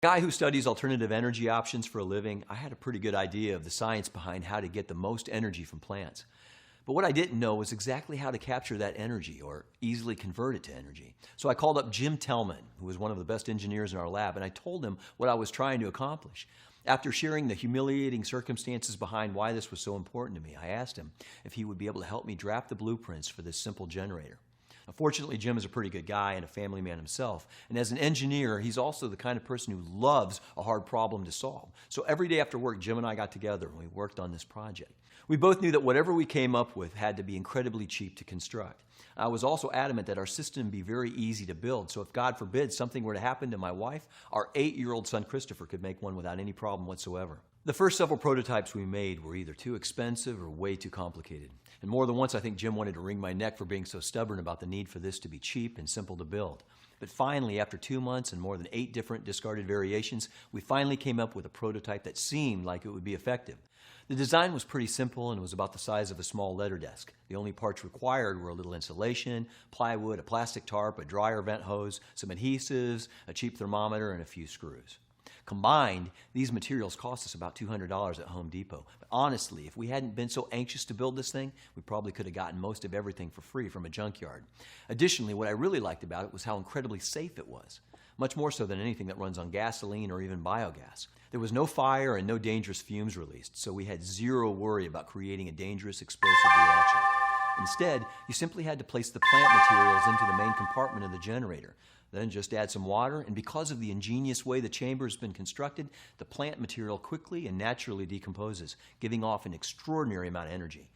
Guy who studies alternative energy options for a living, I had a pretty good idea of the science behind how to get the most energy from plants. But what I didn't know was exactly how to capture that energy or easily convert it to energy. So I called up Jim Tellman, who was one of the best engineers in our lab, and I told him what I was trying to accomplish. After sharing the humiliating circumstances behind why this was so important to me, I asked him if he would be able to help me draft the blueprints for this simple generator. Fortunately, Jim is a pretty good guy and a family man himself. And as an engineer, he's also the kind of person who loves a hard problem to solve. So every day after work, Jim and I got together and we worked on this project. We both knew that whatever we came up with had to be incredibly cheap to construct. I was also adamant that our system be very easy to build, so if God forbid something were to happen to my wife, our 8-year-old son Christopher could make one without any problem whatsoever. The first several prototypes we made were either too expensive or way too complicated. And more than once I think Jim wanted to wring my neck for being so stubborn about the need for this to be cheap and simple to build. But finally, after 2 months and more than 8 different discarded variations, we finally came up with a prototype that seemed like it would be effective. The design was pretty simple and was about the size of a small letter desk. The only parts required were a little insulation, plywood, a plastic tarp, a dryer vent hose, some adhesives, a cheap thermometer, and a few screws. Combined, these materials cost us about $200 at Home Depot. But honestly, if we hadn't been so anxious to build this thing, we probably could have gotten most of everything for free from a junkyard. Additionally, what I really liked about it was how incredibly safe it was, much more so than anything that runs on gasoline or even biogas. There was no fire and no dangerous fumes released, so we had zero worry about creating a dangerous explosive reaction. Instead, you simply had to place the plant materials into the main compartment of the generator. Then just add some water, and because of the ingenious way the chamber has been constructed, the plant material quickly and naturally decomposes, giving off an extraordinary amount of energy,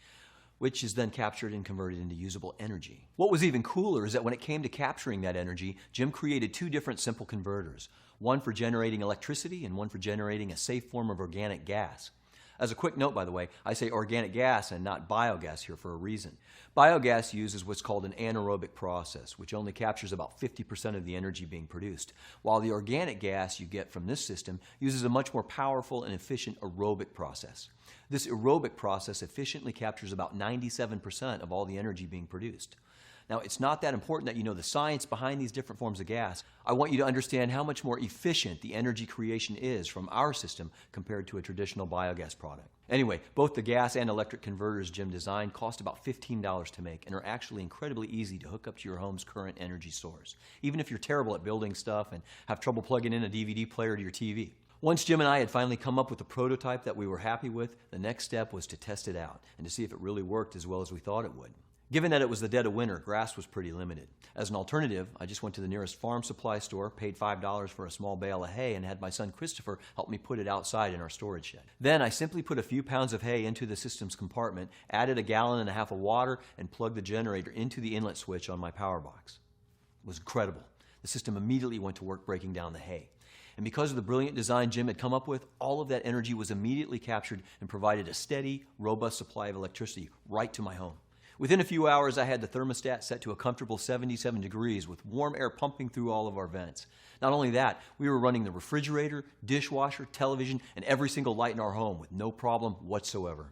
which is then captured and converted into usable energy. What was even cooler is that when it came to capturing that energy, Jim created 2 different simple converters, one for generating electricity and one for generating a safe form of organic gas. As a quick note, by the way, I say organic gas and not biogas here for a reason. Biogas uses what's called an anaerobic process, which only captures about 50% of the energy being produced, while the organic gas you get from this system uses a much more powerful and efficient aerobic process. This aerobic process efficiently captures about 97% of all the energy being produced. Now, it's not that important that you know the science behind these different forms of gas. I want you to understand how much more efficient the energy creation is from our system compared to a traditional biogas product. Anyway, both the gas and electric converters Jim designed cost about $15 to make and are actually incredibly easy to hook up to your home's current energy source, even if you're terrible at building stuff and have trouble plugging in a DVD player to your TV. Once Jim and I had finally come up with a prototype that we were happy with, the next step was to test it out and to see if it really worked as well as we thought it would. Given that it was the dead of winter, grass was pretty limited. As an alternative, I just went to the nearest farm supply store, paid $5 for a small bale of hay, and had my son Christopher help me put it outside in our storage shed. Then I simply put a few pounds of hay into the system's compartment, added 1.5 gallons of water, and plugged the generator into the inlet switch on my power box. It was incredible. The system immediately went to work breaking down the hay. And because of the brilliant design Jim had come up with, all of that energy was immediately captured and provided a steady, robust supply of electricity right to my home. Within a few hours, I had the thermostat set to a comfortable 77 degrees with warm air pumping through all of our vents. Not only that, we were running the refrigerator, dishwasher, television, and every single light in our home with no problem whatsoever.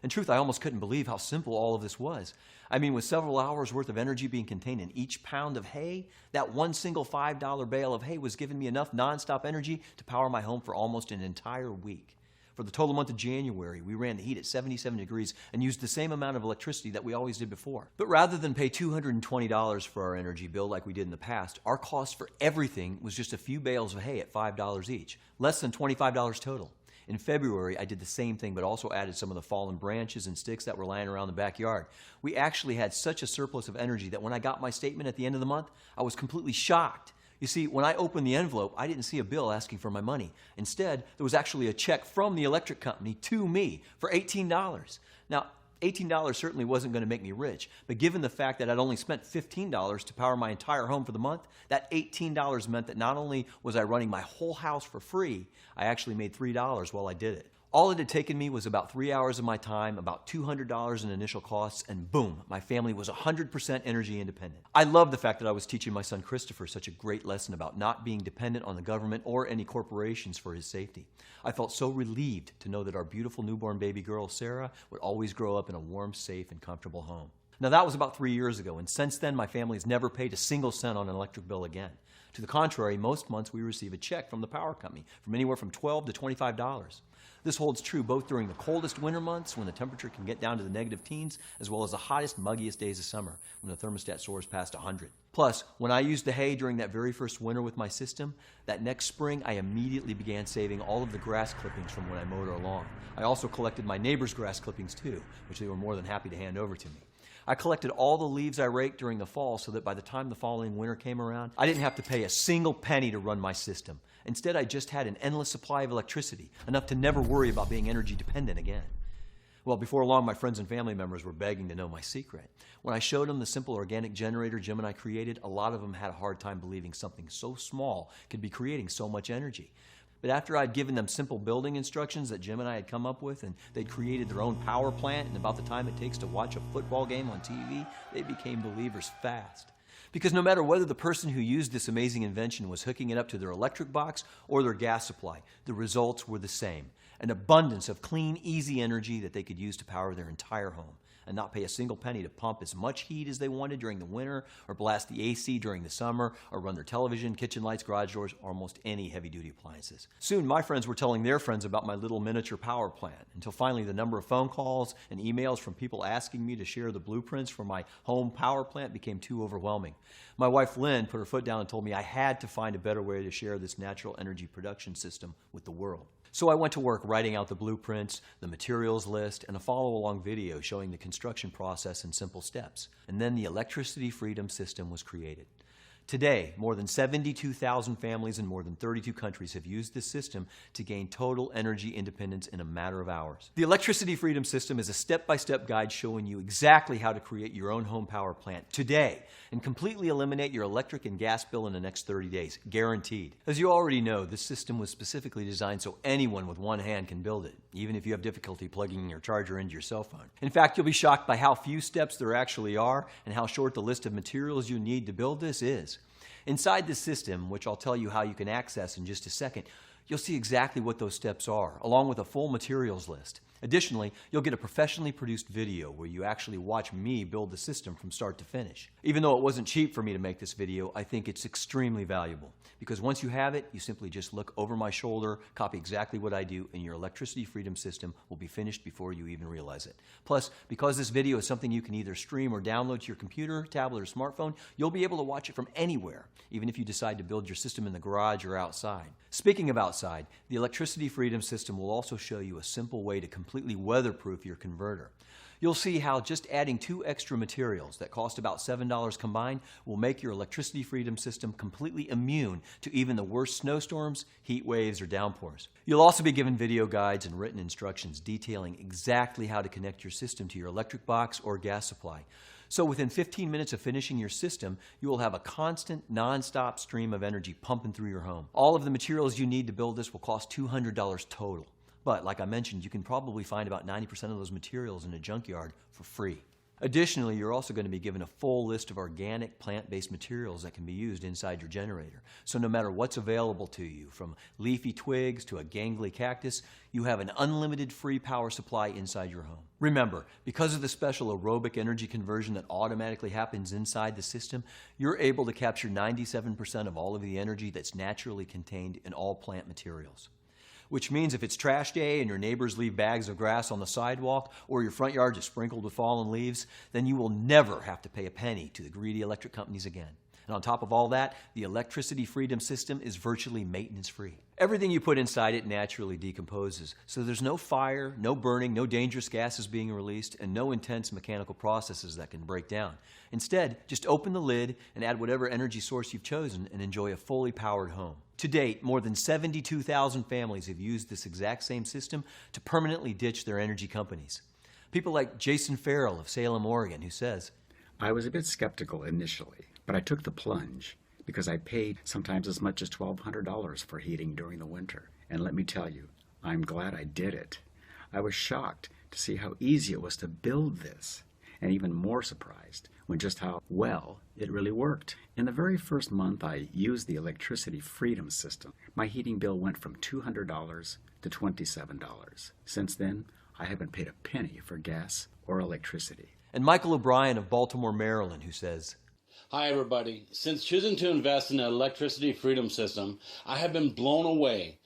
In truth, I almost couldn't believe how simple all of this was. I mean, with several hours worth of energy being contained in each pound of hay, that one single $5 bale of hay was giving me enough nonstop energy to power my home for almost an entire week. For the total month of January, we ran the heat at 77 degrees and used the same amount of electricity that we always did before. But rather than pay $220 for our energy bill like we did in the past, our cost for everything was just a few bales of hay at $5 each, less than $25 total. In February, I did the same thing, but also added some of the fallen branches and sticks that were lying around the backyard. We actually had such a surplus of energy that when I got my statement at the end of the month, I was completely shocked. You see, when I opened the envelope, I didn't see a bill asking for my money. Instead, there was actually a check from the electric company to me for $18. Now, $18 certainly wasn't going to make me rich, but given the fact that I'd only spent $15 to power my entire home for the month, that $18 meant that not only was I running my whole house for free, I actually made $3 while I did it. All it had taken me was about 3 hours of my time, about $200 in initial costs, and boom, my family was 100% energy independent. I love the fact that I was teaching my son Christopher such a great lesson about not being dependent on the government or any corporations for his safety. I felt so relieved to know that our beautiful newborn baby girl, Sarah, would always grow up in a warm, safe, and comfortable home. Now that was about 3 years ago, and since then my family has never paid a single cent on an electric bill again. To the contrary, most months we receive a check from the power company from anywhere from $12 to $25. This holds true both during the coldest winter months when the temperature can get down to the negative teens, as well as the hottest, muggiest days of summer when the thermostat soars past 100. Plus, when I used the hay during that very first winter with my system, that next spring I immediately began saving all of the grass clippings from when I mowed our lawn. I also collected my neighbor's grass clippings too, which they were more than happy to hand over to me. I collected all the leaves I raked during the fall so that by the time the following winter came around, I didn't have to pay a single penny to run my system. Instead, I just had an endless supply of electricity, enough to never worry about being energy dependent again. Well, before long, my friends and family members were begging to know my secret. When I showed them the simple organic generator Jim and I created, a lot of them had a hard time believing something so small could be creating so much energy. But after I'd given them simple building instructions that Jim and I had come up with, and they'd created their own power plant in about the time it takes to watch a football game on TV, they became believers fast. Because no matter whether the person who used this amazing invention was hooking it up to their electric box or their gas supply, the results were the same. An abundance of clean, easy energy that they could use to power their entire home and not pay a single penny to pump as much heat as they wanted during the winter, or blast the AC during the summer, or run their television, kitchen lights, garage doors, or almost any heavy-duty appliances. Soon, my friends were telling their friends about my little miniature power plant, until finally the number of phone calls and emails from people asking me to share the blueprints for my home power plant became too overwhelming. My wife, Lynn, put her foot down and told me I had to find a better way to share this natural energy production system with the world. So I went to work writing out the blueprints, the materials list, and a follow-along video showing the construction process in simple steps. And then the electricity freedom system was created. Today, more than 72,000 families in more than 32 countries have used this system to gain total energy independence in a matter of hours. The Electricity Freedom System is a step-by-step guide showing you exactly how to create your own home power plant today and completely eliminate your electric and gas bill in the next 30 days, guaranteed. As you already know, this system was specifically designed so anyone with one hand can build it, even if you have difficulty plugging your charger into your cell phone. In fact, you'll be shocked by how few steps there actually are and how short the list of materials you need to build this is. Inside this system, which I'll tell you how you can access in just a second, you'll see exactly what those steps are, along with a full materials list. Additionally, you'll get a professionally produced video where you actually watch me build the system from start to finish. Even though it wasn't cheap for me to make this video, I think it's extremely valuable. Because once you have it, you simply just look over my shoulder, copy exactly what I do, and your electricity freedom system will be finished before you even realize it. Plus, because this video is something you can either stream or download to your computer, tablet, or smartphone, you'll be able to watch it from anywhere, even if you decide to build your system in the garage or outside. Speaking of outside, the electricity freedom system will also show you a simple way to completely weatherproof your converter. You'll see how just adding 2 extra materials that cost about $7 combined will make your electricity freedom system completely immune to even the worst snowstorms, heat waves, or downpours. You'll also be given video guides and written instructions detailing exactly how to connect your system to your electric box or gas supply. So within 15 minutes of finishing your system, you will have a constant, non-stop stream of energy pumping through your home. All of the materials you need to build this will cost $200 total. But like I mentioned, you can probably find about 90% of those materials in a junkyard for free. Additionally, you're also going to be given a full list of organic plant-based materials that can be used inside your generator. So no matter what's available to you, from leafy twigs to a gangly cactus, you have an unlimited free power supply inside your home. Remember, because of the special aerobic energy conversion that automatically happens inside the system, you're able to capture 97% of all of the energy that's naturally contained in all plant materials. Which means if it's trash day and your neighbors leave bags of grass on the sidewalk or your front yard is sprinkled with fallen leaves, then you will never have to pay a penny to the greedy electric companies again. And on top of all that, the electricity freedom system is virtually maintenance-free. Everything you put inside it naturally decomposes, so there's no fire, no burning, no dangerous gases being released, and no intense mechanical processes that can break down. Instead, just open the lid and add whatever energy source you've chosen and enjoy a fully powered home. To date, more than 72,000 families have used this exact same system to permanently ditch their energy companies. People like Jason Farrell of Salem, Oregon, who says, I was a bit skeptical initially, but I took the plunge because I paid sometimes as much as $1,200 for heating during the winter. And let me tell you, I'm glad I did it. I was shocked to see how easy it was to build this, and even more surprised when just how well it really worked. In the very first month I used the electricity freedom system, my heating bill went from $200 to $27. Since then, I haven't paid a penny for gas or electricity. And Michael O'Brien of Baltimore, Maryland, who says, Hi, everybody. Since choosing to invest in the electricity freedom system, I have been blown away